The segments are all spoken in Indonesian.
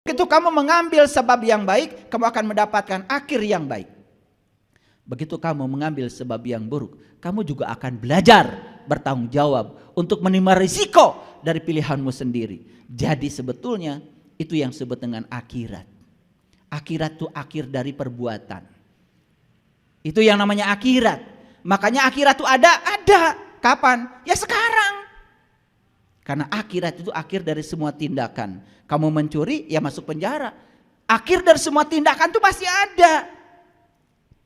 Begitu kamu mengambil sebab yang baik, kamu akan mendapatkan akhir yang baik. Begitu kamu mengambil sebab yang buruk, kamu juga akan belajar bertanggung jawab untuk menerima risiko dari pilihanmu sendiri. Jadi sebetulnya itu yang disebut dengan akhirat. Akhirat itu akhir dari perbuatan. Itu yang namanya akhirat. Makanya akhirat itu ada. Kapan? Ya sekarang. Karena akhirat itu akhir dari semua tindakan. Kamu mencuri, ya masuk penjara. Akhir dari semua tindakan itu pasti ada.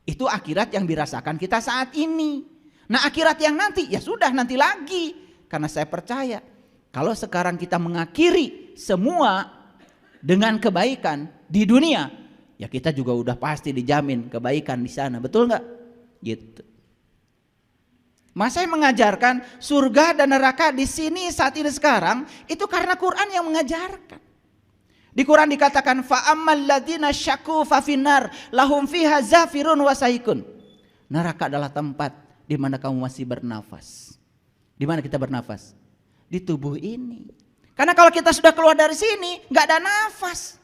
Itu akhirat yang dirasakan kita saat ini. Nah akhirat yang nanti, ya sudah nanti lagi. Karena saya percaya, kalau sekarang kita mengakhiri semua dengan kebaikan di dunia, ya kita juga udah pasti dijamin kebaikan di sana. Betul nggak? Gitu. Mas saya mengajarkan surga dan neraka di sini saat ini sekarang itu karena Quran yang mengajarkan. Di Quran dikatakan fa ammal ladzina syaqu fa finnar lahum fiha zafirun wa saikun. Neraka adalah tempat di mana kamu masih bernafas. Di mana kita bernafas? Di tubuh ini. Karena kalau kita sudah keluar dari sini nggak ada nafas.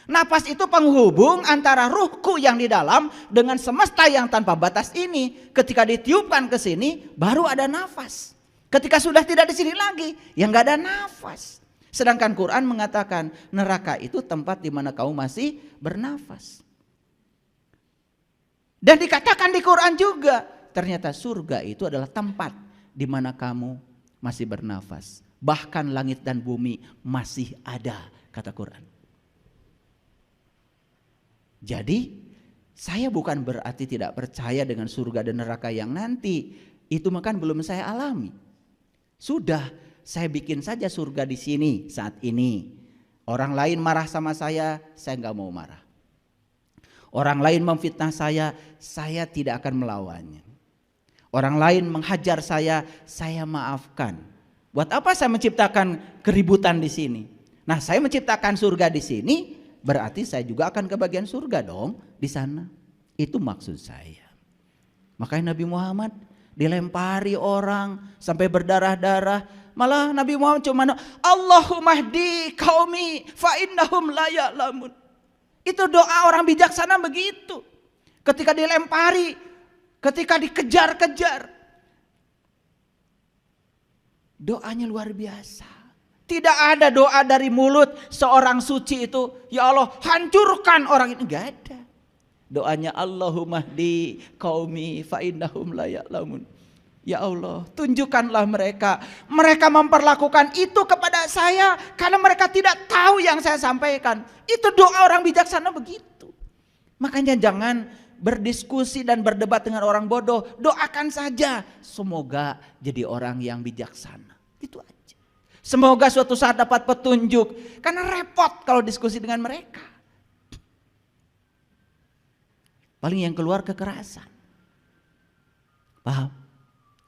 Nafas itu penghubung antara ruhku yang di dalam dengan semesta yang tanpa batas ini. Ketika ditiupkan ke sini, baru ada nafas. Ketika sudah tidak di sini lagi, ya nggak ada nafas. Sedangkan Quran mengatakan neraka itu tempat di mana kamu masih bernafas. Dan dikatakan di Quran juga, ternyata surga itu adalah tempat di mana kamu masih bernafas. Bahkan langit dan bumi masih ada, kata Quran. Jadi saya bukan berarti tidak percaya dengan surga dan neraka yang nanti. Itu makan belum saya alami. Sudah saya bikin saja surga di sini saat ini. Orang lain marah sama saya nggak mau marah. Orang lain memfitnah saya tidak akan melawannya. Orang lain menghajar saya maafkan. Buat apa saya menciptakan keributan di sini? Nah saya menciptakan surga di sini. Berarti saya juga akan kebagian surga dong di sana. Itu maksud saya. Makanya Nabi Muhammad dilempari orang sampai berdarah-darah. Malah Nabi Muhammad cuma Allahumma hdi qaumi fa innahum la ya'lamun. Itu doa orang bijaksana begitu. Ketika dilempari, ketika dikejar-kejar. Doanya luar biasa. Tidak ada doa dari mulut seorang suci itu, ya Allah hancurkan orang ini, enggak ada. Doanya Allahumma hdi qaumi fa innahum la ya'lamun. Ya Allah, tunjukkanlah mereka. Mereka memperlakukan itu kepada saya karena mereka tidak tahu yang saya sampaikan. Itu doa orang bijaksana begitu. Makanya jangan berdiskusi dan berdebat dengan orang bodoh. Doakan saja semoga jadi orang yang bijaksana. Itu aja. Semoga suatu saat dapat petunjuk. Karena repot kalau diskusi dengan mereka. Paling yang keluar kekerasan. Paham?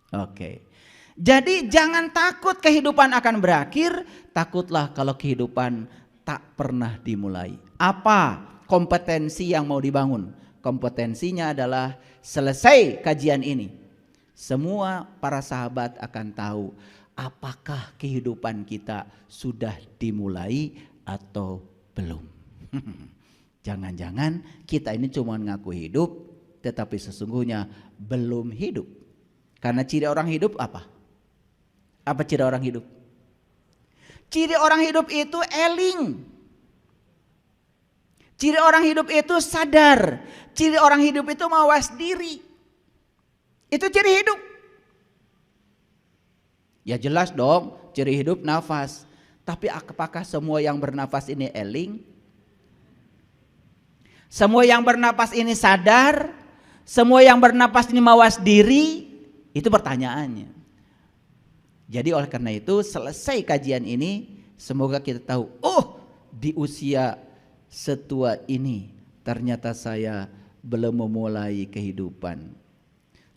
Oke. Jadi jangan takut kehidupan akan berakhir. Takutlah kalau kehidupan tak pernah dimulai. Apa kompetensi yang mau dibangun? Kompetensinya adalah selesai kajian ini. Semua para sahabat akan tahu apakah kehidupan kita sudah dimulai atau belum. Jangan-jangan kita ini cuma ngaku hidup tetapi sesungguhnya belum hidup. Karena ciri orang hidup apa? Apa ciri orang hidup? Ciri orang hidup itu eling. Ciri orang hidup itu sadar. Ciri orang hidup itu mawas diri. Itu ciri hidup. Ya jelas dong, ciri hidup nafas. Tapi apakah semua yang bernafas ini eling? Semua yang bernafas ini sadar? Semua yang bernafas ini mawas diri? Itu pertanyaannya. Jadi oleh karena itu selesai kajian ini, semoga kita tahu, oh di usia setua ini ternyata saya belum memulai kehidupan.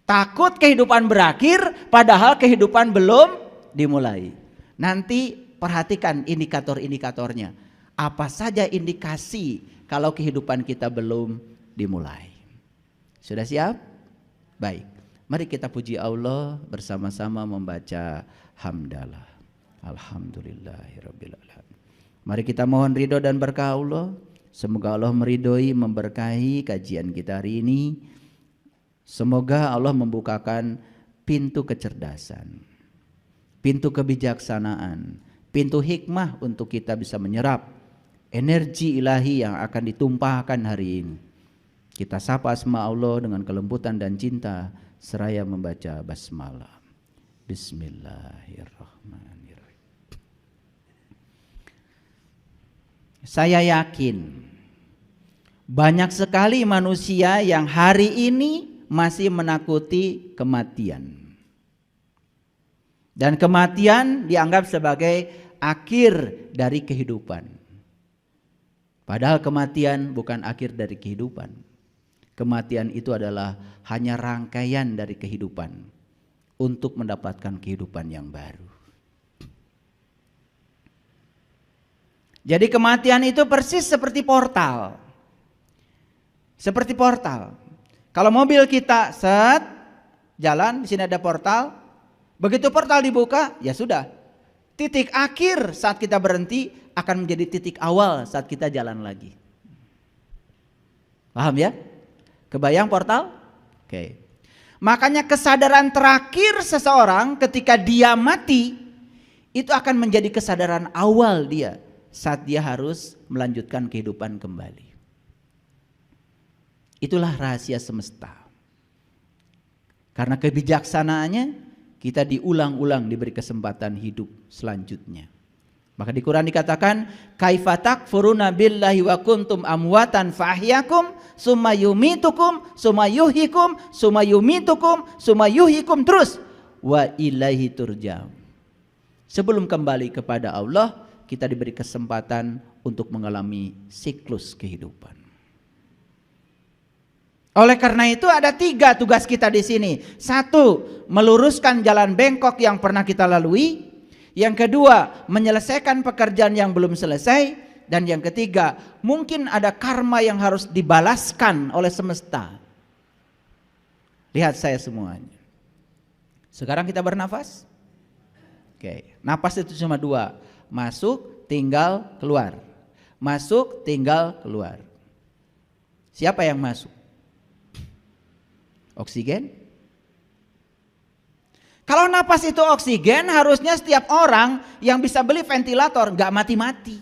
Takut kehidupan berakhir padahal kehidupan belum dimulai. Nanti perhatikan indikator-indikatornya. Apa saja indikasi kalau kehidupan kita belum dimulai. Sudah siap? Baik. Mari kita puji Allah bersama-sama membaca hamdalah. Alhamdulillahirabbil alamin. Mari kita mohon ridho dan berkah Allah. Semoga Allah meridhoi, memberkahi kajian kita hari ini. Semoga Allah membukakan pintu kecerdasan, pintu kebijaksanaan, pintu hikmah untuk kita bisa menyerap energi ilahi yang akan ditumpahkan hari ini. Kita sapa asma Allah dengan kelembutan dan cinta seraya membaca basmalah. Bismillahirrahmanirrahim. Saya yakin banyak sekali manusia yang hari ini masih menakuti kematian. Dan kematian dianggap sebagai akhir dari kehidupan. Padahal kematian bukan akhir dari kehidupan. Kematian itu adalah hanya rangkaian dari kehidupan untuk mendapatkan kehidupan yang baru. Jadi kematian itu persis seperti portal. Seperti portal. Kalau mobil kita jalan, di sini ada portal. Begitu portal dibuka, ya sudah. Titik akhir saat kita berhenti akan menjadi titik awal saat kita jalan lagi. Paham ya? Kebayang portal? Oke. Makanya kesadaran terakhir seseorang ketika dia mati itu akan menjadi kesadaran awal dia saat dia harus melanjutkan kehidupan kembali. Itulah rahasia semesta. Karena kebijaksanaannya kita diulang-ulang diberi kesempatan hidup selanjutnya. Maka di Quran dikatakan kaifa takfuruna billahi wa kuntum amwatan fa ahyakum summa yumitukum summa yuhyikum summa yumitukum summa yuhyikum terus wa ilaihi turja'un. Sebelum kembali kepada Allah, kita diberi kesempatan untuk mengalami siklus kehidupan. Oleh karena itu ada 3 tugas kita di sini. 1, meluruskan jalan bengkok yang pernah kita lalui. Yang kedua, menyelesaikan pekerjaan yang belum selesai. Dan yang ketiga, mungkin ada karma yang harus dibalaskan oleh semesta. Lihat saya semuanya. Sekarang kita bernafas. Oke, nafas itu cuma 2. Masuk, tinggal, keluar. Masuk, tinggal, keluar. Siapa yang masuk? Oksigen. Kalau napas itu oksigen, harusnya setiap orang yang bisa beli ventilator nggak mati-mati.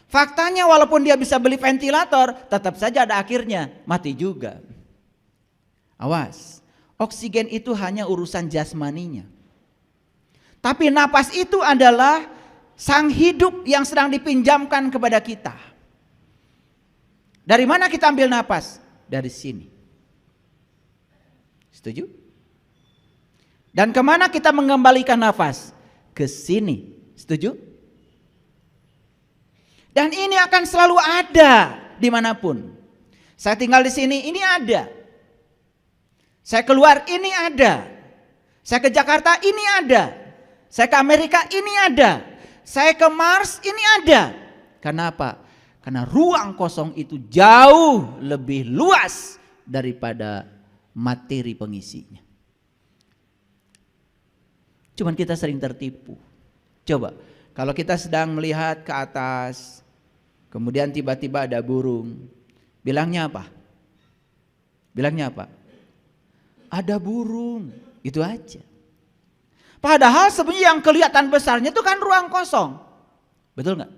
Faktanya walaupun dia bisa beli ventilator, tetap saja ada akhirnya mati juga. Awas, oksigen itu hanya urusan jasmaninya. Tapi napas itu adalah sang hidup yang sedang dipinjamkan kepada kita. Dari mana kita ambil napas? Dari sini. Setuju? Dan kemana kita mengembalikan nafas? Ke sini. Setuju? Dan ini akan selalu ada dimanapun. Saya tinggal di sini, ini ada. Saya keluar, ini ada. Saya ke Jakarta, ini ada. Saya ke Amerika, ini ada. Saya ke Mars, ini ada. Karena apa? Karena ruang kosong itu jauh lebih luas daripada materi pengisinya. Cuman kita sering tertipu. Coba, kalau kita sedang melihat ke atas, kemudian tiba-tiba ada burung, bilangnya apa? Bilangnya apa? Ada burung, itu aja. Padahal sebenarnya yang kelihatan besarnya itu kan ruang kosong. Betul nggak?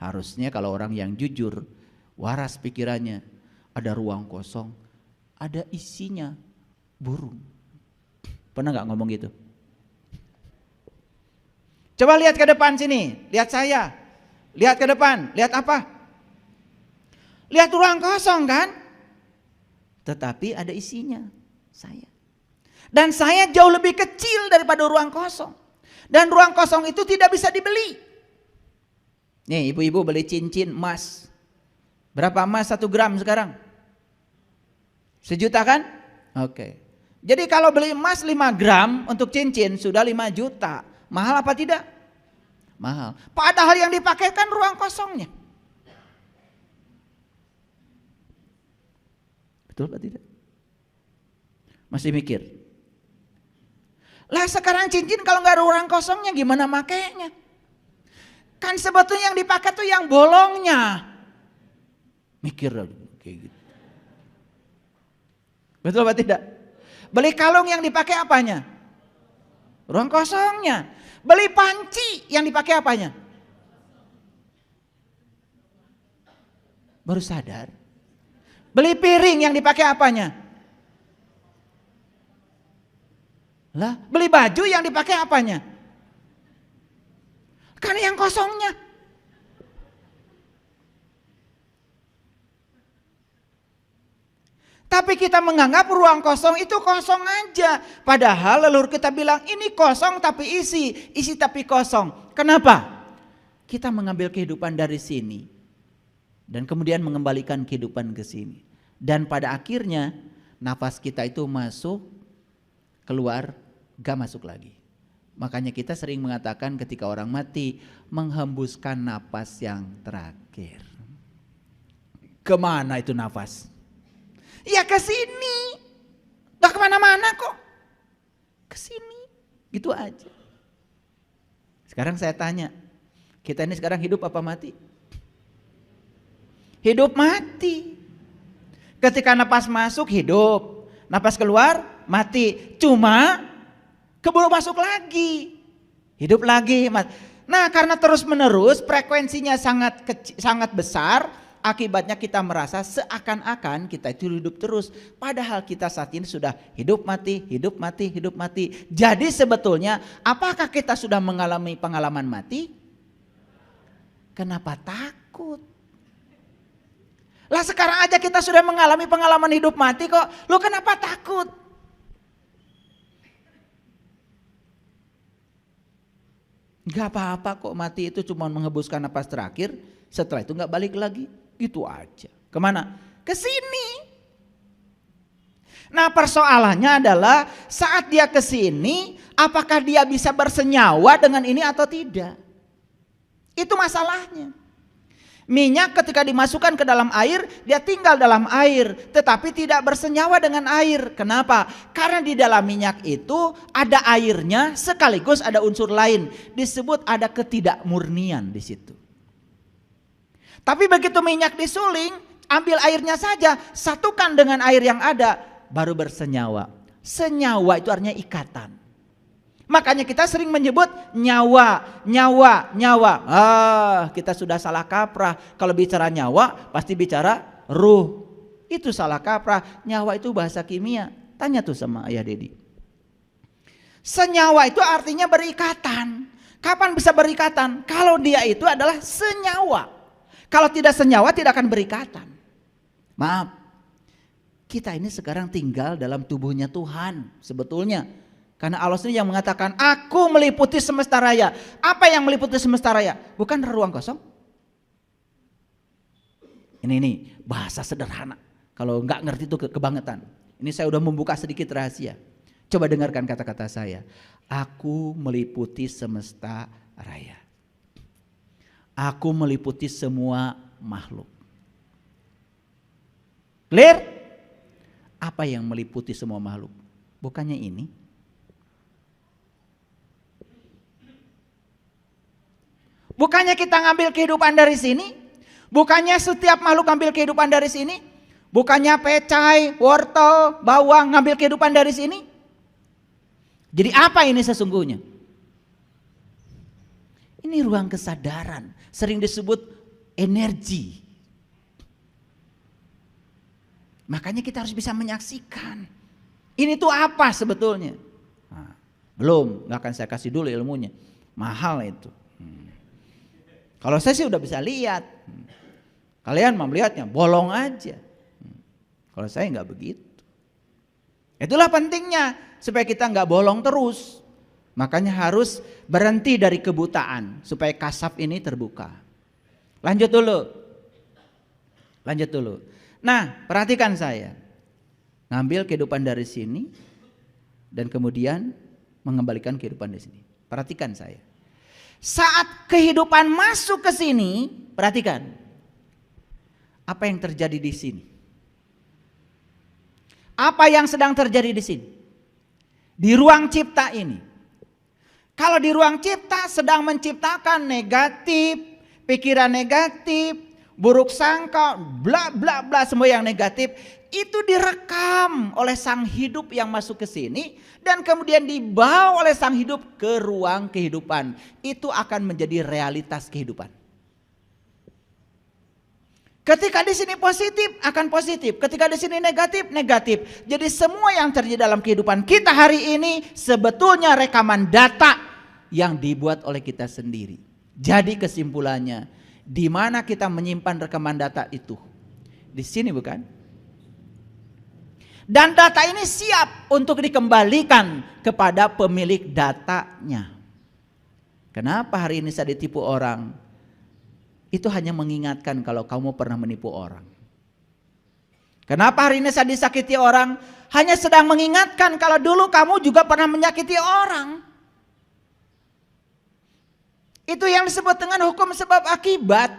Harusnya kalau orang yang jujur, waras pikirannya, ada ruang kosong, ada isinya burung. Pernah nggak ngomong gitu? Coba lihat ke depan sini, lihat saya. Lihat ke depan, lihat apa? Lihat ruang kosong kan? Tetapi ada isinya, saya. Dan saya jauh lebih kecil daripada ruang kosong. Dan ruang kosong itu tidak bisa dibeli. Nih ibu-ibu beli cincin emas. Berapa emas 1 gram sekarang? 1 juta kan? Oke. Jadi kalau beli emas 5 gram untuk cincin sudah 5 juta. Mahal apa tidak? Mahal. Padahal yang dipakai kan ruang kosongnya. Betul apa tidak? Masih mikir? Lah sekarang cincin kalau nggak ada ruang kosongnya gimana makainya? Kan sebetulnya yang dipakai tuh yang bolongnya. Mikir kayak gitu. Betul apa tidak? Beli kalung yang dipakai apanya? Ruang kosongnya. Beli panci yang dipakai apanya? Baru sadar. Beli piring yang dipakai apanya? Lah, beli baju yang dipakai apanya? Kan yang kosongnya. Tapi kita menganggap ruang kosong itu kosong aja. Padahal leluhur kita bilang ini kosong tapi isi tapi kosong. Kenapa? Kita mengambil kehidupan dari sini dan kemudian mengembalikan kehidupan ke sini. Dan pada akhirnya nafas kita itu masuk, keluar, gak masuk lagi. Makanya kita sering mengatakan ketika orang mati menghembuskan nafas yang terakhir. Kemana itu nafas? Ya ke sini, gak kemana-mana kok, ke sini, gitu aja. Sekarang saya tanya, kita ini sekarang hidup apa mati? Hidup mati. Ketika napas masuk hidup, napas keluar mati. Cuma keburu masuk lagi, hidup lagi. Nah karena terus menerus frekuensinya sangat besar. Akibatnya kita merasa seakan-akan kita itu hidup terus. Padahal kita saat ini sudah hidup mati, hidup mati, hidup mati. Jadi sebetulnya apakah kita sudah mengalami pengalaman mati? Kenapa takut? Lah sekarang aja kita sudah mengalami pengalaman hidup mati kok. Lu kenapa takut? Gak apa-apa kok, mati itu cuma menghembuskan napas terakhir. Setelah itu gak balik lagi. Gitu aja. Kemana? Ke sini. Nah persoalannya adalah saat dia ke sini, apakah dia bisa bersenyawa dengan ini atau tidak? Itu masalahnya. Minyak ketika dimasukkan ke dalam air, dia tinggal dalam air, tetapi tidak bersenyawa dengan air. Kenapa? Karena di dalam minyak itu ada airnya sekaligus ada unsur lain. Disebut ada ketidakmurnian di situ. Tapi begitu minyak disuling, ambil airnya saja, satukan dengan air yang ada, baru bersenyawa. Senyawa itu artinya ikatan. Makanya kita sering menyebut nyawa. Kita sudah salah kaprah. Kalau bicara nyawa, pasti bicara ruh. Itu salah kaprah. Nyawa itu bahasa kimia. Tanya tuh sama Ayah Dedi. Senyawa itu artinya berikatan. Kapan bisa berikatan? Kalau dia itu adalah senyawa. Kalau tidak senyawa tidak akan berikatan. Maaf, kita ini sekarang tinggal dalam tubuhnya Tuhan sebetulnya. Karena Allah sendiri yang mengatakan, aku meliputi semesta raya. Apa yang meliputi semesta raya? Bukan ruang kosong. Ini bahasa sederhana. Kalau nggak ngerti itu kebangetan. Ini saya udah membuka sedikit rahasia. Coba dengarkan kata-kata saya. Aku meliputi semesta raya. Aku meliputi semua makhluk. Clear? Apa yang meliputi semua makhluk? Bukannya ini? Bukannya kita ngambil kehidupan dari sini? Bukannya setiap makhluk ngambil kehidupan dari sini? Bukannya pecai, wortel, bawang ngambil kehidupan dari sini? Jadi apa ini sesungguhnya? Ini ruang kesadaran, sering disebut energi. Makanya kita harus bisa menyaksikan. Ini tuh apa sebetulnya? Nah, belum, gak akan saya kasih dulu ilmunya. Mahal itu. Kalau saya sih udah bisa lihat. Kalian mau melihatnya, bolong aja. Kalau saya nggak begitu. Itulah pentingnya supaya kita nggak bolong terus. Makanya harus berhenti dari kebutaan supaya kasaf ini terbuka. Lanjut dulu. Nah, perhatikan saya. Ngambil kehidupan dari sini dan kemudian mengembalikan kehidupan di sini. Perhatikan saya. Saat kehidupan masuk ke sini, perhatikan. Apa yang terjadi di sini? Apa yang sedang terjadi di sini? Di ruang cipta ini. Kalau di ruang cipta sedang menciptakan negatif, pikiran negatif, buruk sangka, bla bla bla, semua yang negatif itu direkam oleh sang hidup yang masuk ke sini dan kemudian dibawa oleh sang hidup ke ruang kehidupan. Itu akan menjadi realitas kehidupan. Ketika di sini positif akan positif, ketika di sini negatif negatif. Jadi semua yang terjadi dalam kehidupan kita hari ini sebetulnya rekaman data yang dibuat oleh kita sendiri. Jadi kesimpulannya, di mana kita menyimpan rekaman data itu? Di sini bukan? Dan data ini siap untuk dikembalikan kepada pemilik datanya. Kenapa hari ini saya ditipu orang? Itu hanya mengingatkan kalau kamu pernah menipu orang. Kenapa hari ini saya disakiti orang? Hanya sedang mengingatkan kalau dulu kamu juga pernah menyakiti orang. Itu yang disebut dengan hukum sebab akibat.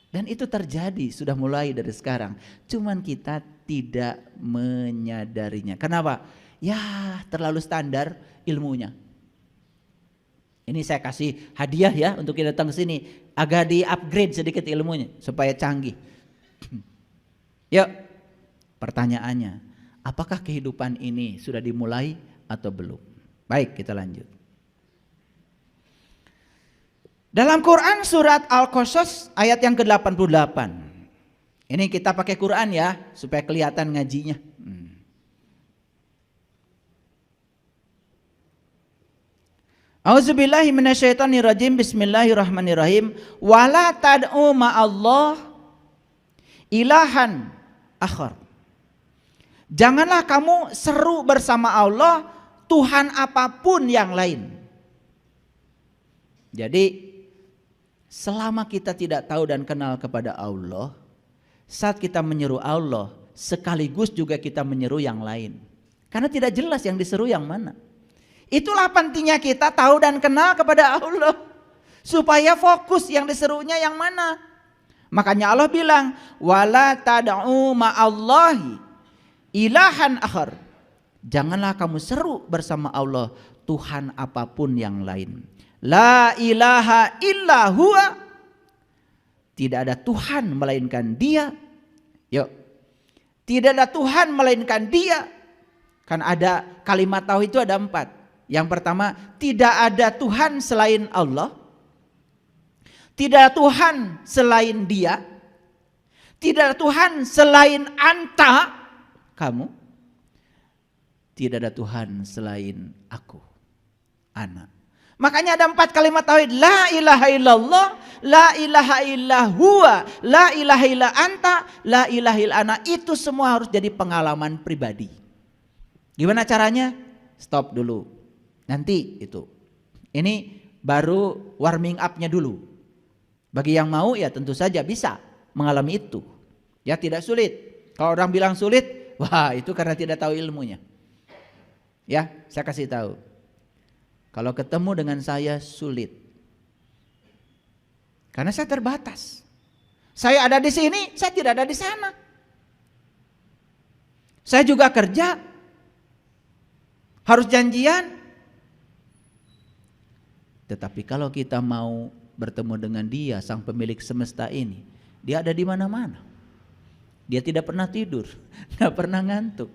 Dan itu terjadi sudah mulai dari sekarang. Cuman kita tidak menyadarinya. Kenapa? Ya terlalu standar ilmunya. Ini saya kasih hadiah ya untuk kita datang ke sini. Agak di-upgrade sedikit ilmunya supaya canggih. Yuk, pertanyaannya, apakah kehidupan ini sudah dimulai atau belum? Baik, kita lanjut. Dalam Quran surat Al-Qasas ayat yang ke-88. Ini kita pakai Quran ya supaya kelihatan ngajinya. Auzubillahi minasyaitonirrajim. Bismillahirrahmanirrahim. Wala tad'u ma'allah ilahan akhar. Janganlah kamu seru bersama Allah Tuhan apapun yang lain. Jadi selama kita tidak tahu dan kenal kepada Allah, saat kita menyeru Allah, sekaligus juga kita menyeru yang lain. Karena tidak jelas yang diseru yang mana. Itulah pentingnya kita tahu dan kenal kepada Allah. Supaya fokus yang diserunya yang mana. Makanya Allah bilang, wala tad'u ma'allahi ilahan akhar. Janganlah kamu seru bersama Allah Tuhan apapun yang lain. La ilaha illa huwa. Tidak ada Tuhan melainkan Dia. Yuk. Tidak ada Tuhan melainkan Dia. Kan ada kalimat tauhid itu ada 4. Yang pertama, tidak ada Tuhan selain Allah. Tidak ada Tuhan selain Dia. Tidak ada Tuhan selain anta, kamu. Tidak ada Tuhan selain aku, anak. Makanya ada 4 kalimat tauhid. La ilaha illallah, la ilaha illa huwa, la ilaha illa anta, la ilaha illa ana. Itu semua harus jadi pengalaman pribadi. Gimana caranya? Stop dulu. Nanti itu. Ini baru warming up-nya dulu. Bagi yang mau ya tentu saja bisa mengalami itu. Ya tidak sulit. Kalau orang bilang sulit, wah itu karena tidak tahu ilmunya. Ya, saya kasih tahu. Kalau ketemu dengan saya sulit. Karena saya terbatas. Saya ada di sini, saya tidak ada di sana. Saya juga kerja. Harus janjian. Tetapi kalau kita mau bertemu dengan Dia, sang pemilik semesta ini, Dia ada di mana-mana. Dia tidak pernah tidur, nggak pernah ngantuk.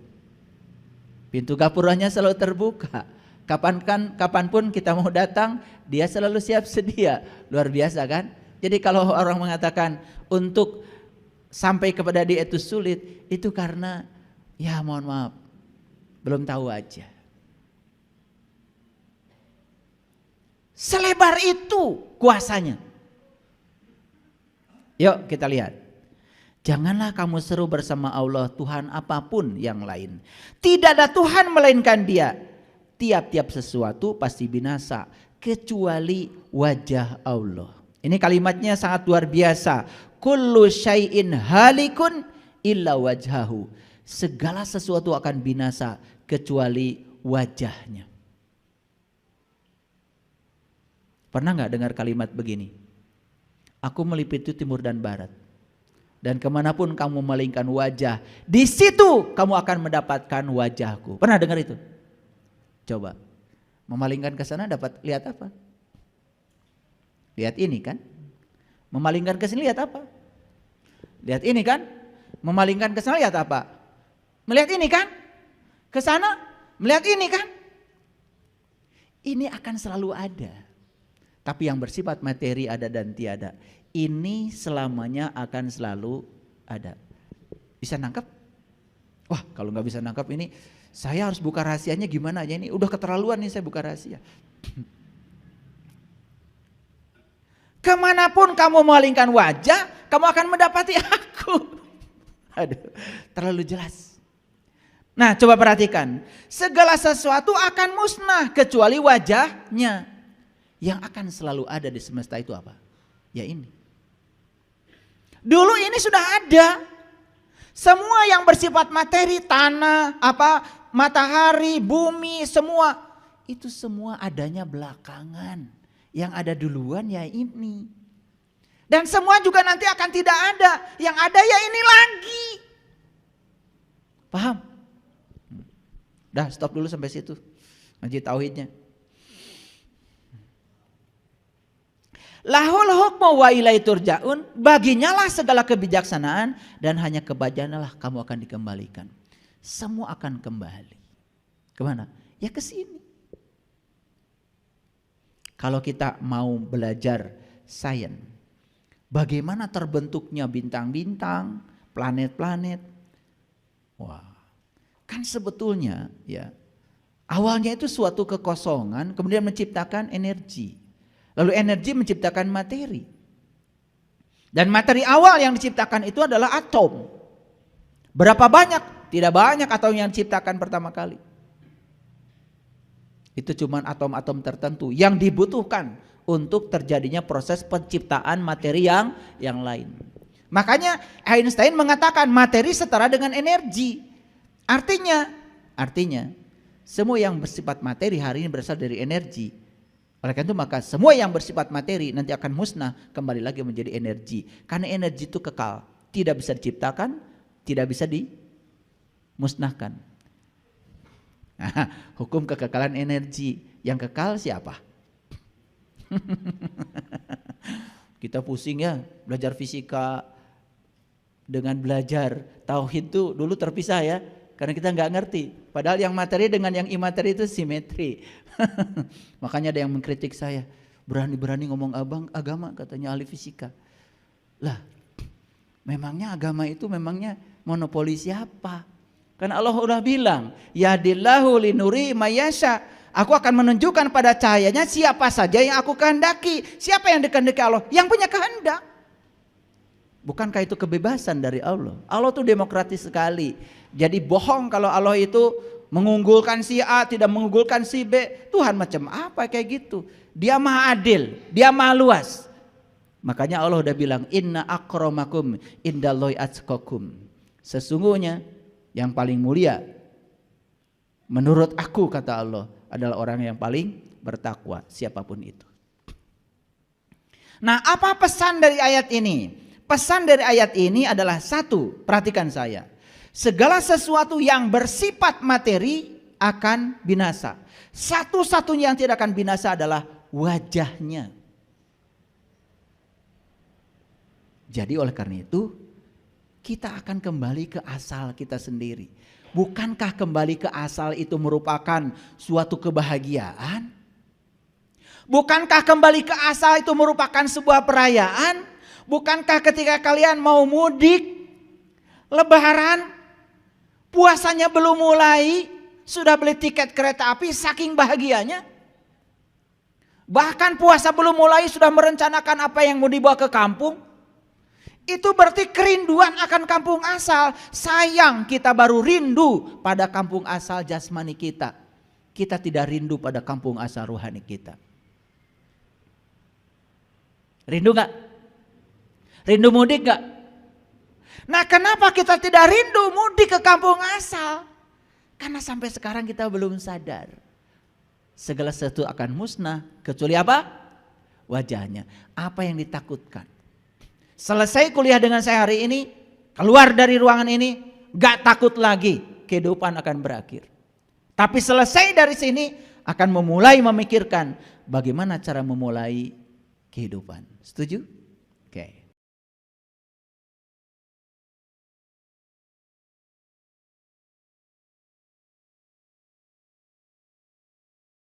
Pintu gapuranya selalu terbuka. Kapanpun kita mau datang, Dia selalu siap sedia. Luar biasa kan? Jadi kalau orang mengatakan untuk sampai kepada Dia itu sulit, itu karena ya mohon maaf, belum tahu aja. Selebar itu kuasanya. Yuk kita lihat. Janganlah kamu seru bersama Allah Tuhan apapun yang lain. Tidak ada Tuhan melainkan Dia. Tiap-tiap sesuatu pasti binasa kecuali wajah Allah. Ini kalimatnya sangat luar biasa. Kullu syai'in halikun illa wajhahu. Segala sesuatu akan binasa kecuali wajahnya. Pernah nggak dengar kalimat begini? Aku meliputi timur dan barat. Dan kemanapun kamu melingkan wajah, di situ kamu akan mendapatkan wajahku. Pernah dengar itu? Coba. Memalingkan ke sana dapat lihat apa? Lihat ini kan? Memalingkan ke sini lihat apa? Lihat ini kan? Memalingkan ke sana lihat apa? Melihat ini kan? Ke sana melihat ini kan? Ini akan selalu ada. Tapi yang bersifat materi ada dan tiada. Ini selamanya akan selalu ada. Bisa nangkap? Wah, kalau nggak bisa nangkap ini, saya harus buka rahasianya gimana aja ini? Udah keterlaluan nih saya buka rahasia. Kemanapun kamu memalingkan wajah, kamu akan mendapati aku. Aduh, terlalu jelas. Nah, coba perhatikan. Segala sesuatu akan musnah kecuali wajahnya. Yang akan selalu ada di semesta itu apa? Ya ini. Dulu ini sudah ada. Semua yang bersifat materi, tanah, matahari, bumi, semua. Itu semua adanya belakangan. Yang ada duluan ya ini. Dan semua juga nanti akan tidak ada. Yang ada ya ini lagi. Paham? Dah, stop dulu sampai situ. Ngaji tauhidnya. Lahul hukmu wa ilaihi turja'un, baginya lah segala kebijaksanaan dan hanya kepadanya lah kamu akan dikembalikan. Semua akan kembali. Kemana? Ya ke sini. Kalau kita mau belajar sains, bagaimana terbentuknya bintang-bintang, planet-planet. Wah, kan sebetulnya ya awalnya itu suatu kekosongan kemudian menciptakan energi. Lalu energi menciptakan materi. Dan materi awal yang diciptakan itu adalah atom. Berapa banyak? Tidak banyak atom yang diciptakan pertama kali. Itu cuma atom-atom tertentu yang dibutuhkan untuk terjadinya proses penciptaan materi yang lain. Makanya Einstein mengatakan materi setara dengan energi. Artinya semua yang bersifat materi hari ini berasal dari energi. Oleh karena itu maka semua yang bersifat materi nanti akan musnah kembali lagi menjadi energi. Karena energi itu kekal, tidak bisa diciptakan, tidak bisa dimusnahkan. Nah, hukum kekekalan energi, yang kekal siapa? Kita pusing ya belajar fisika dengan belajar tauhid itu dulu terpisah ya, karena kita nggak ngerti. Padahal yang materi dengan yang imateri itu simetri. Makanya ada yang mengkritik saya, berani-berani ngomong agama katanya ahli fisika. Lah, memangnya agama itu memangnya monopoli siapa? Karena Allah udah bilang, yadillahu linuri mayasya. Aku akan menunjukkan pada cahayanya siapa saja yang aku kehendaki. Siapa yang dikehendaki Allah? Yang punya kehendak. Bukankah itu kebebasan dari Allah? Allah itu demokratis sekali. Jadi bohong kalau Allah itu mengunggulkan si A, tidak mengunggulkan si B. Tuhan macam apa kayak gitu? Dia maha adil, dia maha luas. Makanya Allah udah bilang, inna akramakum indallahi atqakum. Sesungguhnya yang paling mulia menurut aku, kata Allah, adalah orang yang paling bertakwa, siapapun itu. Nah, apa pesan dari ayat ini? Pesan dari ayat ini adalah satu, perhatikan saya. Segala sesuatu yang bersifat materi akan binasa. Satu-satunya yang tidak akan binasa adalah wajahnya. Jadi oleh karena itu kita akan kembali ke asal kita sendiri. Bukankah kembali ke asal itu merupakan suatu kebahagiaan? Bukankah kembali ke asal itu merupakan sebuah perayaan? Bukankah ketika kalian mau mudik, lebaran, puasanya belum mulai, sudah beli tiket kereta api saking bahagianya? Bahkan puasa belum mulai sudah merencanakan apa yang mau dibawa ke kampung? Itu berarti kerinduan akan kampung asal. Sayang kita baru rindu pada kampung asal jasmani kita. Kita tidak rindu pada kampung asal rohani kita. Rindu gak? Rindu mudik gak? Nah, kenapa kita tidak rindu mudik ke kampung asal? Karena sampai sekarang kita belum sadar. Segala sesuatu akan musnah kecuali apa? Wajahnya. Apa yang ditakutkan? Selesai kuliah dengan saya hari ini, keluar dari ruangan ini, gak takut lagi kehidupan akan berakhir. Tapi selesai dari sini, akan memulai memikirkan bagaimana cara memulai kehidupan. Setuju? Oke.